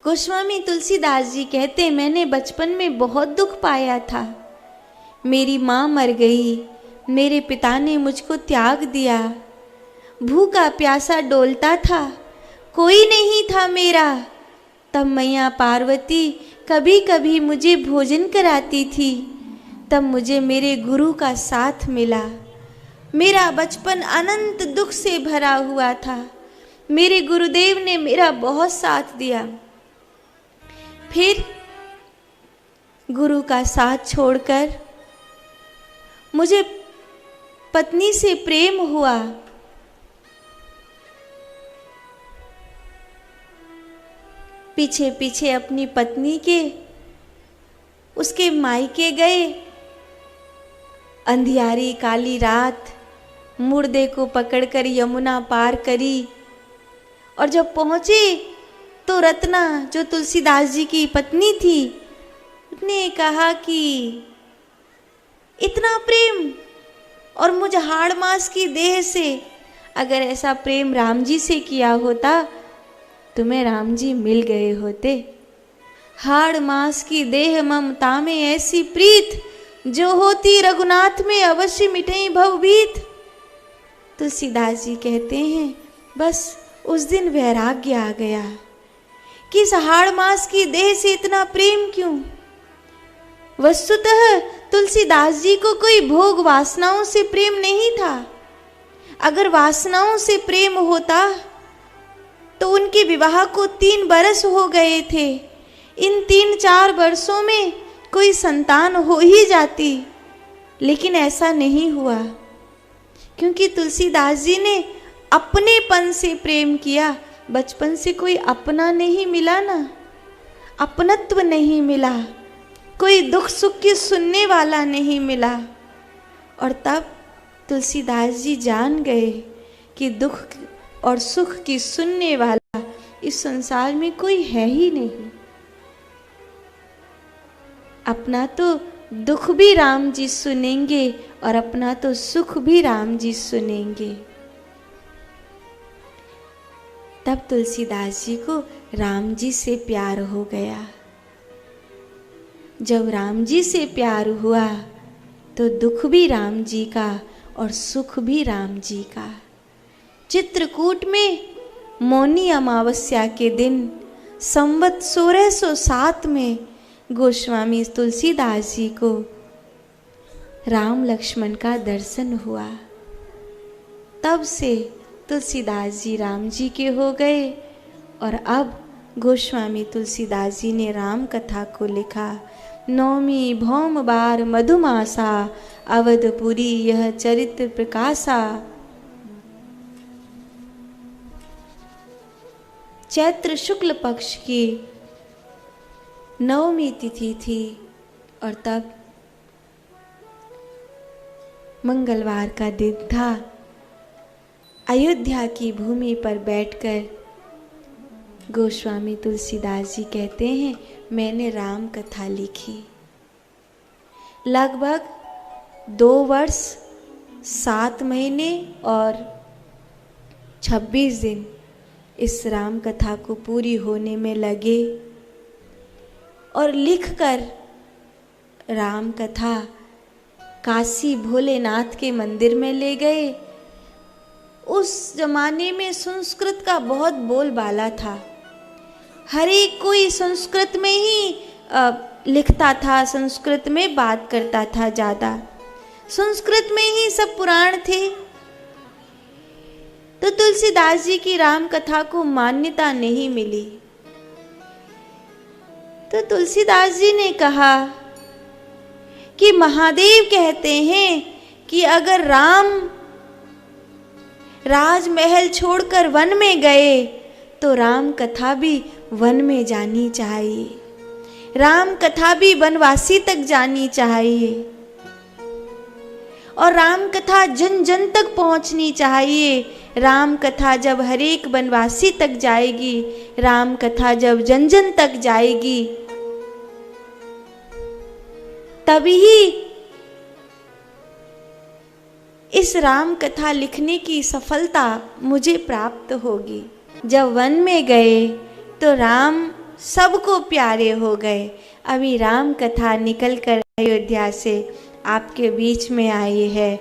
गोस्वामी तुलसीदास जी कहते, मैंने बचपन में बहुत दुख पाया था। मेरी माँ मर गई, मेरे पिता ने मुझको त्याग दिया, भूखा प्यासा डोलता था, कोई नहीं था मेरा। तब मैया पार्वती कभी कभी मुझे भोजन कराती थी, तब मुझे मेरे गुरु का साथ मिला। मेरा बचपन अनंत दुख से भरा हुआ था, मेरे गुरुदेव ने मेरा बहुत साथ दिया। फिर गुरु का साथ छोड़कर मुझे पत्नी से प्रेम हुआ। पीछे पीछे अपनी पत्नी के उसके मायके गए। अंधियारी काली रात मुर्दे को पकड़कर यमुना पार करी, और जब पहुंचे तो रत्ना जो तुलसीदास जी की पत्नी थी, उसने कहा कि इतना प्रेम और मुझ हाड़ मास की देह से, अगर ऐसा प्रेम राम जी से किया होता तुम्हें राम जी मिल गए होते। हाड़ मास की देह ममता में ऐसी प्रीत, जो होती रघुनाथ में अवश्य मिटे भवभीत। तुलसीदास जी कहते हैं बस उस दिन वैराग्य आ गया कि इस हाड़ मास की देह से इतना प्रेम क्यों। वस्तुतः तुलसीदास जी को कोई भोग वासनाओं से प्रेम नहीं था। अगर वासनाओं से प्रेम होता तो उनके विवाह को 3 बरस हो गए थे। इन 3-4 वर्षों में कोई संतान हो ही जाती, लेकिन ऐसा नहीं हुआ, क्योंकि तुलसीदास जी ने अपनेपन से प्रेम किया। बचपन से कोई अपना नहीं मिला ना, अपनत्व नहीं मिला, कोई दुख सुख की सुनने वाला नहीं मिला। और तब तुलसीदास जी जान गए कि दुख और सुख की सुनने वाला इस संसार में कोई है ही नहीं। अपना तो दुख भी राम जी सुनेंगे और अपना तो सुख भी राम जी सुनेंगे। तब तुलसीदास जी को राम जी से प्यार हो गया। जब राम जी से प्यार हुआ तो दुख भी राम जी का और सुख भी राम जी का। चित्रकूट में मौनी अमावस्या के दिन संवत 1607 में गोस्वामी तुलसीदास जी को राम लक्ष्मण का दर्शन हुआ। तब से तुलसीदास जी राम जी के हो गए। और अब गोस्वामी तुलसीदास जी ने राम कथा को लिखा। नौमी भौम बार मधुमासा, अवधपुरी यह चरित्र प्रकाशा। चैत्र शुक्ल पक्ष की नवमी तिथि थी और तब मंगलवार का दिन था। अयोध्या की भूमि पर बैठकर गोस्वामी तुलसीदास जी कहते हैं मैंने राम कथा लिखी। लगभग 2 वर्ष 7 महीने और 26 दिन इस राम कथा को पूरी होने में लगे और लिखकर राम कथा काशी भोलेनाथ के मंदिर में ले गए। उस जमाने में संस्कृत का बहुत बोलबाला था। हर एक कोई संस्कृत में ही लिखता था, संस्कृत में बात करता था ज़्यादा। संस्कृत में ही सब पुराण थे। तो तुलसीदास जी की राम कथा को मान्यता नहीं मिली। तो तुलसीदास जी ने कहा कि महादेव कहते हैं कि अगर राम राजमहल छोड़कर वन में गए तो राम कथा भी वन में जानी चाहिए, राम कथा भी वनवासी तक जानी चाहिए और राम कथा जन जन तक पहुंचनी चाहिए। राम कथा जब हर एक वनवासी तक जाएगी, राम कथा जब जन जन तक जाएगी, तभी इस राम कथा लिखने की सफलता मुझे प्राप्त होगी। जब वन में गए तो राम सबको प्यारे हो गए। अभी राम कथा निकल कर अयोध्या से आपके बीच में आई है।